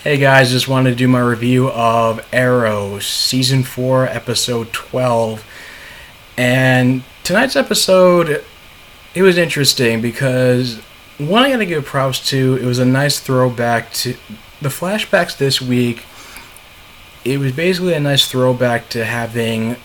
Hey guys, just wanted to do my review of Arrow, Season 4, Episode 12. And tonight's episode, it was interesting because, one, I gotta give props to, it was a nice throwback to the flashbacks this week. It was basically a nice throwback to having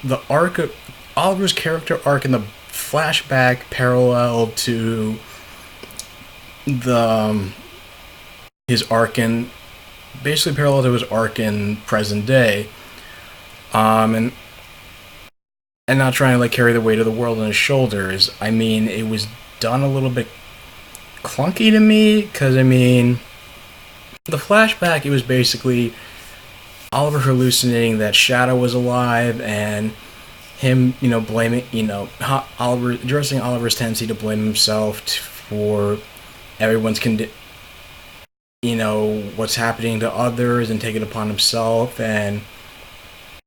the arc of Oliver's character arc in the flashback parallel to the his arc in basically parallel to his arc in present day, and not trying to like carry the weight of the world on his shoulders. I mean, it was done a little bit clunky to me because the flashback, it was basically Oliver hallucinating that Shadow was alive and him, blaming, Oliver addressing Oliver's tendency to blame himself for everyone's what's happening to others and take it upon himself. And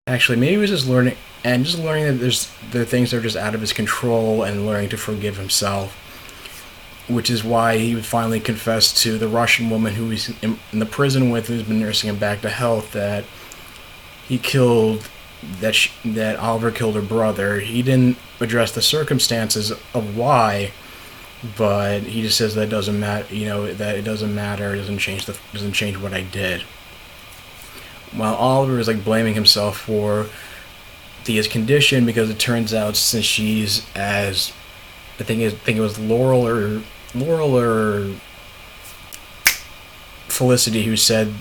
actually, maybe he was just learning that there are things that are just out of his control and learning to forgive himself, which is why he would finally confess to the Russian woman who he's in the prison with, who's been nursing him back to health, that he killed that Oliver killed her brother. He didn't address the circumstances of why, but he just says that doesn't matter. That it doesn't matter. It doesn't change what I did. While Oliver is like blaming himself for Thea's condition, because it turns out, since she's as think it was Laurel or Felicity who said,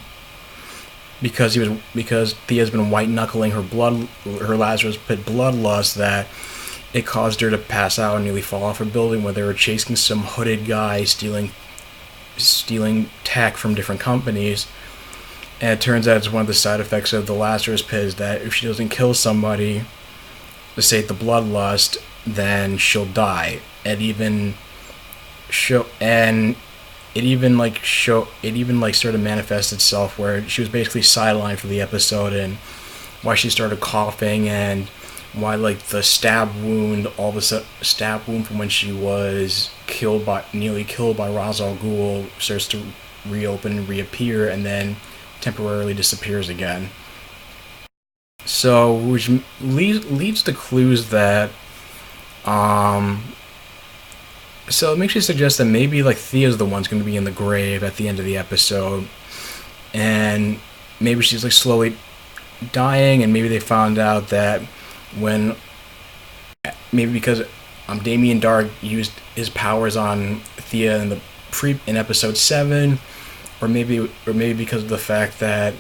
because Thea's been white knuckling her Lazarus Pit bloodlust, that it caused her to pass out and nearly fall off a building where they were chasing some hooded guy stealing tech from different companies. And it turns out it's one of the side effects of the Lazarus Pit is that if she doesn't kill somebody to sate the bloodlust, then she'll die. It even sort of manifests itself where she was basically sidelined for the episode, and why she started coughing, and why like the stab wound from when she was nearly killed by Ra's al Ghul starts to reopen and reappear, and then temporarily disappears again. So, which leads to clues that, so it makes you suggest that maybe like Thea's the one's going to be in the grave at the end of the episode, and maybe she's like slowly dying, and maybe they found out that because Damien Dark used his powers on Thea in episode 7, or maybe because of the fact that,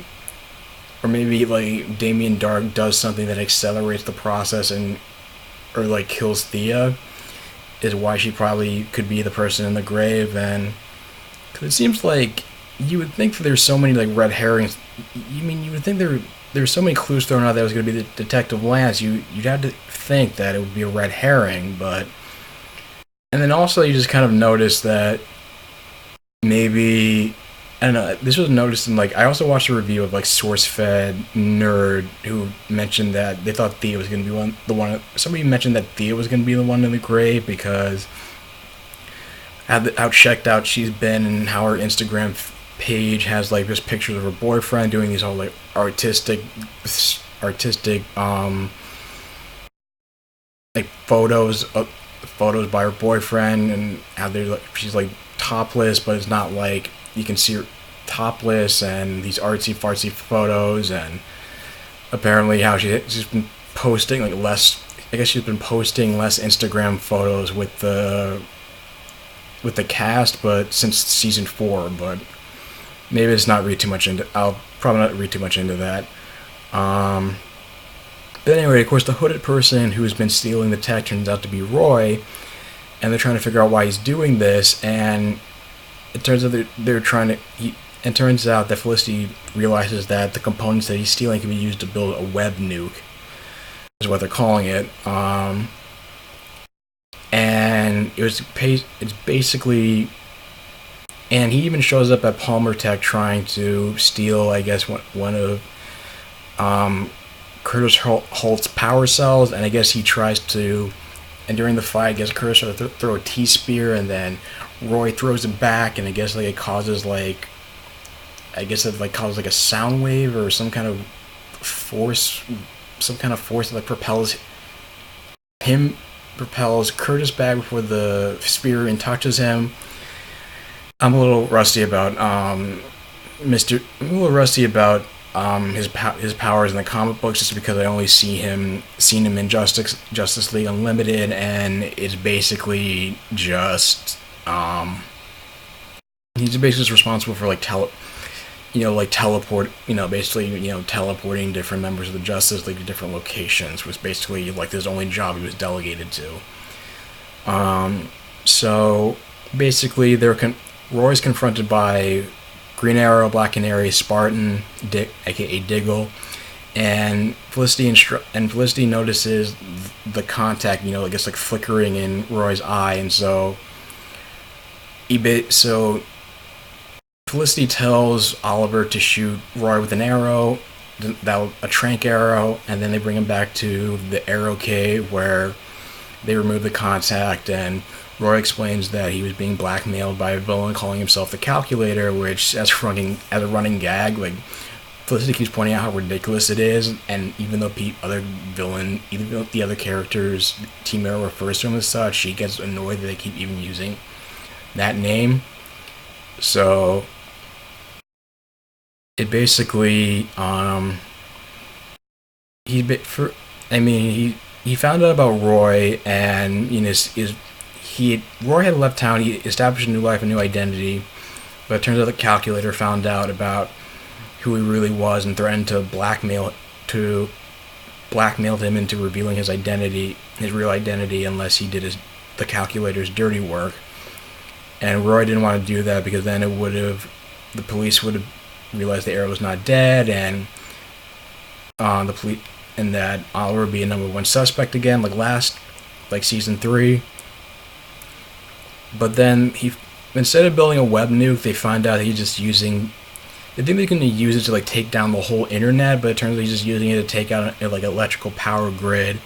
or maybe like Damien Dark does something that accelerates the process or like kills Thea, is why she probably could be the person in the grave. And cause it seems like you would think that there's so many like red herrings. You would think there's so many clues thrown out that it was going to be the Detective Lance. You'd have to think that it would be a red herring, but. And then also you just kind of notice that maybe, I don't know, this was noticed in like, I also watched a review of like SourceFed Nerd who mentioned that they thought Thea was going to be somebody mentioned that Thea was going to be the one in the grave because how checked out she's been, and how her Instagram page has like this pictures of her boyfriend doing these all like artistic like photos by her boyfriend, and how she's like topless, but it's not like you can see her topless, and these artsy fartsy photos. And apparently how she's been posting like less, I guess she's been posting less Instagram photos with the cast, but since season 4, but maybe I'll probably not read too much into that. But anyway, of course, the hooded person who's been stealing the tech turns out to be Roy, and they're trying to figure out why he's doing this. And it turns out it turns out that Felicity realizes that the components that he's stealing can be used to build a web nuke, is what they're calling it. And it's basically, and he even shows up at Palmer Tech trying to steal, I guess, one of Curtis Holt's power cells, and I guess he tries to, and during the fight, I guess Curtis tries to throw a T-spear, and then Roy throws it back, and I guess like it causes like I guess it like causes like a sound wave or some kind of force, that propels Curtis back before the spear and touches him. I'm a little rusty about I'm a little rusty about his powers in the comic books, just because I only seen him in Justice League Unlimited, and it's basically just he's basically just responsible for like teleporting different members of the Justice League to different locations. Was basically like his only job he was delegated to. So basically, Roy's confronted by Green Arrow, Black Canary, Spartan, aka Diggle, and Felicity notices the contact, I guess like flickering in Roy's eye, and so Felicity tells Oliver to shoot Roy with an arrow, a trank arrow, and then they bring him back to the Arrow Cave where they remove the contact, and Roy explains that he was being blackmailed by a villain calling himself the Calculator, which, as a running gag, like Felicity keeps pointing out how ridiculous it is, and even though the other characters, Team Arrow refers to him as such, she gets annoyed that they keep even using that name. So it basically, he found out about Roy, and Roy had left town. He established a new life, a new identity, but it turns out the Calculator found out about who he really was and threatened to blackmail him into revealing his real identity, unless he did the Calculator's dirty work. And Roy didn't want to do that, because then the police would have realized the Arrow was not dead, and and that Oliver would be a number one suspect again, like season 3. But then instead of building a web nuke, they find out he's just using. They think they're going to use it to like take down the whole internet, but it turns out he's just using it to take out an electrical power grid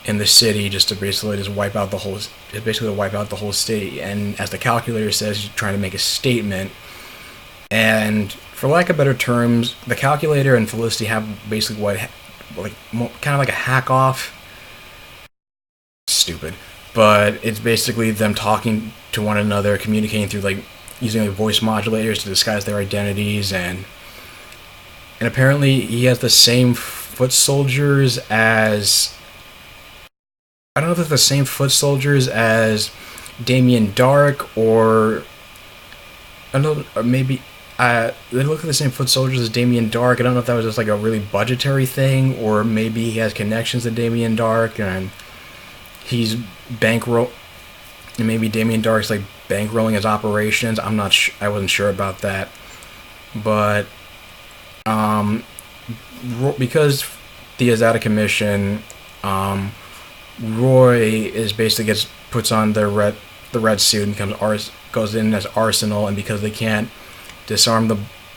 in the city, just to basically wipe out the whole city. And as the Calculator says, he's trying to make a statement. And for lack of better terms, the Calculator and Felicity have basically kind of like a hack off. Stupid. But it's basically them talking to one another, communicating through using voice modulators to disguise their identities, and apparently he has the same foot soldiers as. I don't know if it's the same foot soldiers as Damien Dark, or I don't know, or maybe they look at the same foot soldiers as Damien Dark. I don't know if that was just like a really budgetary thing, or maybe he has connections to Damien Dark and he's and maybe Damien Dark's like bankrolling his operations. I wasn't sure about that, but because Thea's out of commission, Roy is basically puts on the red suit and goes in as Arsenal, and because they can't disarm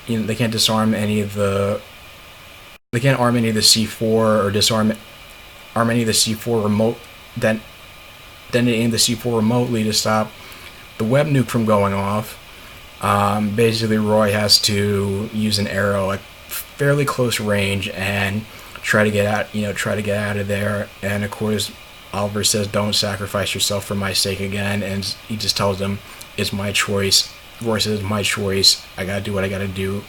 they can't arm any of the C4 or arm any of the C4 remote detonating the C4 remotely to stop the web nuke from going off. Basically, Roy has to use an arrow at fairly close range and try to get out of there. And of course, Oliver says, "Don't sacrifice yourself for my sake again," and he just tells him, "It's my choice." Roy says, "It's my choice. I gotta do what I gotta do.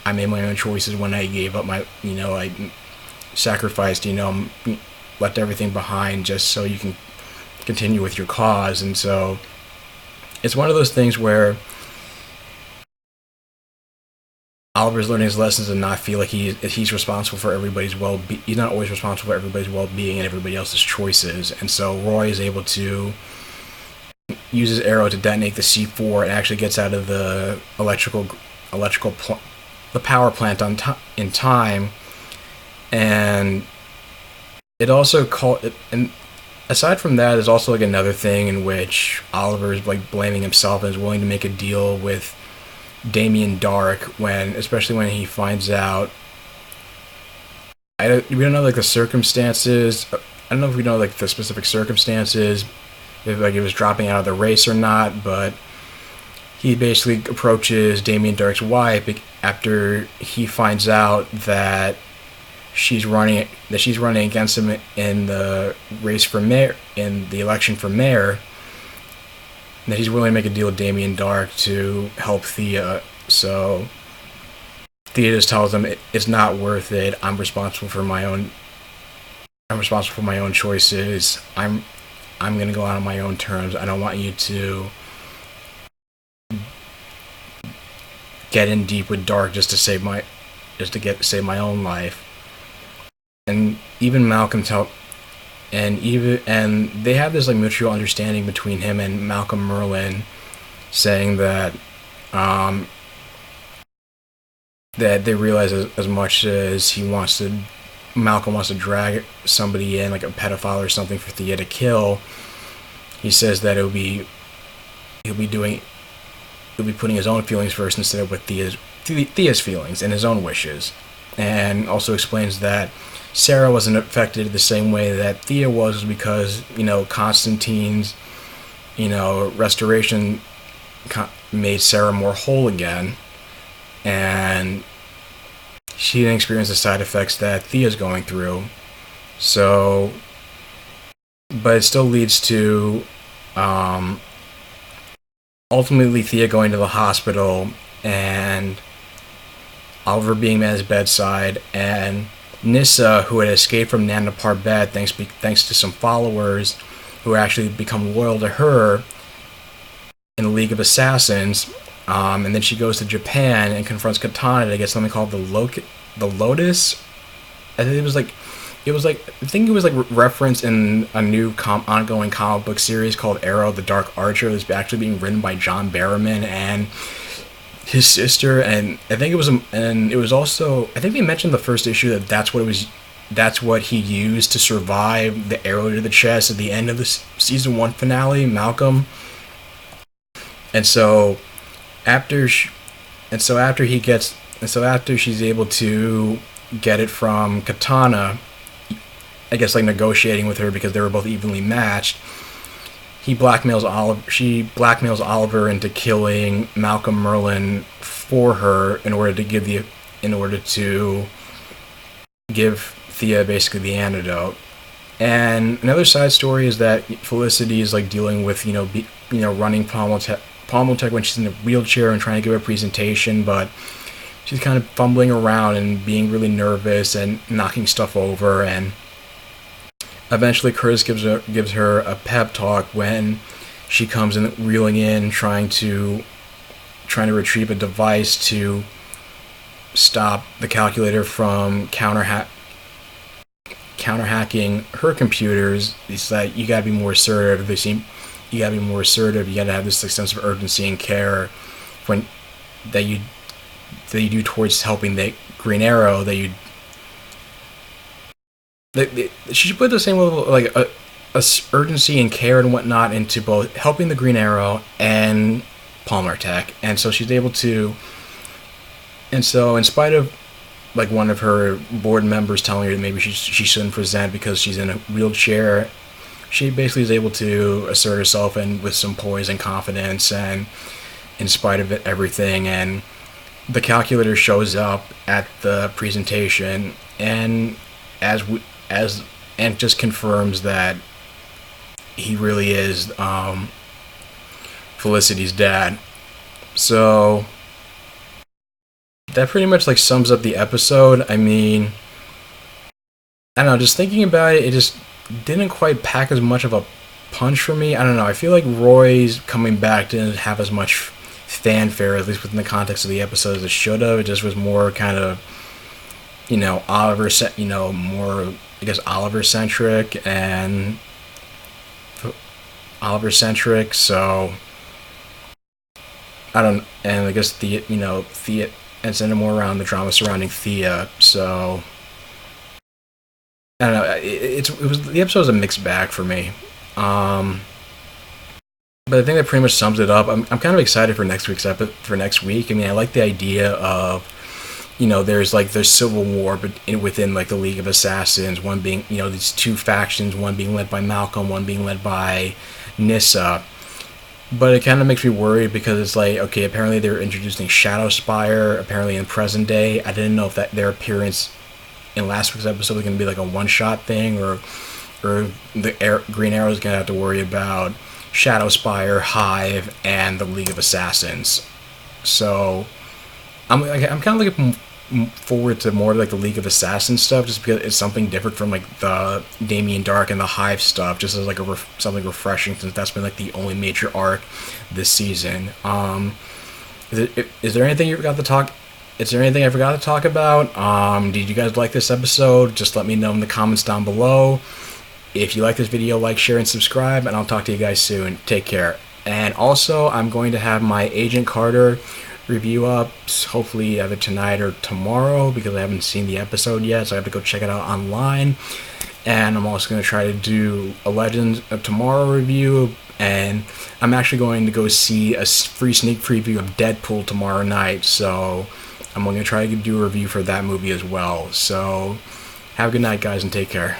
I made my own choices when I gave up I sacrificed, left everything behind just so you can continue with your cause." And so it's one of those things where Oliver's learning his lessons and not feel like he's responsible for everybody's he's not always responsible for everybody's well-being and everybody else's choices. And so Roy is able to use his arrow to detonate the C4 and actually gets out of the the power plant in time. And it also and aside from that, there's also another thing in which Oliver is blaming himself and is willing to make a deal with Damien Dark, especially when he finds out. We don't know the circumstances. I don't know if we know the specific circumstances, if it was dropping out of the race or not, but he basically approaches Damien Dark's wife after he finds out that she's running against him in the race for mayor, in the election for mayor, that he's willing to make a deal with Damien Dark to help Thea. So Thea just tells him it's not worth it. I'm responsible for my own choices. I'm gonna go out on my own terms. I don't want you to get in deep with Dark just to save my own life. And even Malcolm and they have this like mutual understanding between him and Malcolm Merlyn, saying that that they realize as much as Malcolm wants to drag somebody in, like a pedophile or something, for Thea to kill, he says that he'll be putting his own feelings first instead of with Thea's feelings and his own wishes. And also explains that Sarah wasn't affected the same way that Thea was because, Constantine's, restoration made Sarah more whole again, and she didn't experience the side effects that Thea's going through. So, but it still leads to ultimately Thea going to the hospital and Oliver being at his bedside, and Nyssa, who had escaped from Nanda Parbat thanks to some followers who actually become loyal to her in the League of Assassins, and then she goes to Japan and confronts Katana to get something called the Lotus. I think it was like referenced in a new ongoing comic book series called Arrow: The Dark Archer. It was actually being written by John Barrowman and his sister, and I think they mentioned the first issue that's what he used to survive the arrow to the chest at the end of the season 1 finale, Malcolm. And so after she's able to get it from Katana, I guess like negotiating with her because they were both evenly matched, she blackmails Oliver into killing Malcolm Merlyn for her in order to give Thea basically the antidote. And another side story is that Felicity is like dealing with running Palmotech when she's in a wheelchair and trying to give a presentation, but she's kind of fumbling around and being really nervous and knocking stuff over, and eventually Curtis gives her a pep talk when she comes in reeling in, trying to retrieve a device to stop the calculator from counter-hacking her computers. It's like, you gotta be more assertive. You gotta have this sense of urgency and care that you do towards helping the Green Arrow. She should put the same level, like a urgency and care and whatnot, into both helping the Green Arrow and Palmer Tech. And so she's able to, and so in spite of like one of her board members telling her that maybe she shouldn't present because she's in a wheelchair, she basically is able to assert herself and with some poise and confidence, and in spite of everything. And the calculator shows up at the presentation and just confirms that he really is Felicity's dad. So that pretty much like sums up the episode. I mean, I don't know, just thinking about it, it just didn't quite pack as much of a punch for me. I don't know, I feel like Roy's coming back didn't have as much fanfare, at least within the context of the episode, as it should have. It just was more kind of, Oliver centric, so and I guess Thea, and centered more around the drama surrounding Thea. So I don't know. The episode was a mixed bag for me. But I think that pretty much sums it up. I'm kind of excited for next week. I mean, I like the idea of, there's civil war, but within like the League of Assassins, one being, these two factions, one being led by Malcolm, one being led by Nyssa. But it kind of makes me worried because it's like, okay, apparently they're introducing Shadow Spire, apparently in present day. I didn't know if that their appearance in last week's episode was going to be like a one-shot thing, or Green Arrow is going to have to worry about Shadow Spire, Hive, and the League of Assassins. So I'm kind of looking forward to more like the League of Assassins stuff, just because it's something different from like the Damien Dark and the Hive stuff, just as like something refreshing, since that's been like the only major arc this season. Is there anything you forgot to talk? Is there anything I forgot to talk about? Did you guys like this episode? Just let me know in the comments down below. If you like this video, like, share, and subscribe, and I'll talk to you guys soon. Take care. And also, I'm going to have my Agent Carter review up, hopefully either tonight or tomorrow, because I haven't seen the episode yet, so I have to go check it out online. And I'm also going to try to do a Legends of Tomorrow review, and I'm actually going to go see a free sneak preview of Deadpool tomorrow night, so I'm going to try to do a review for that movie as well. So have a good night, guys, and take care.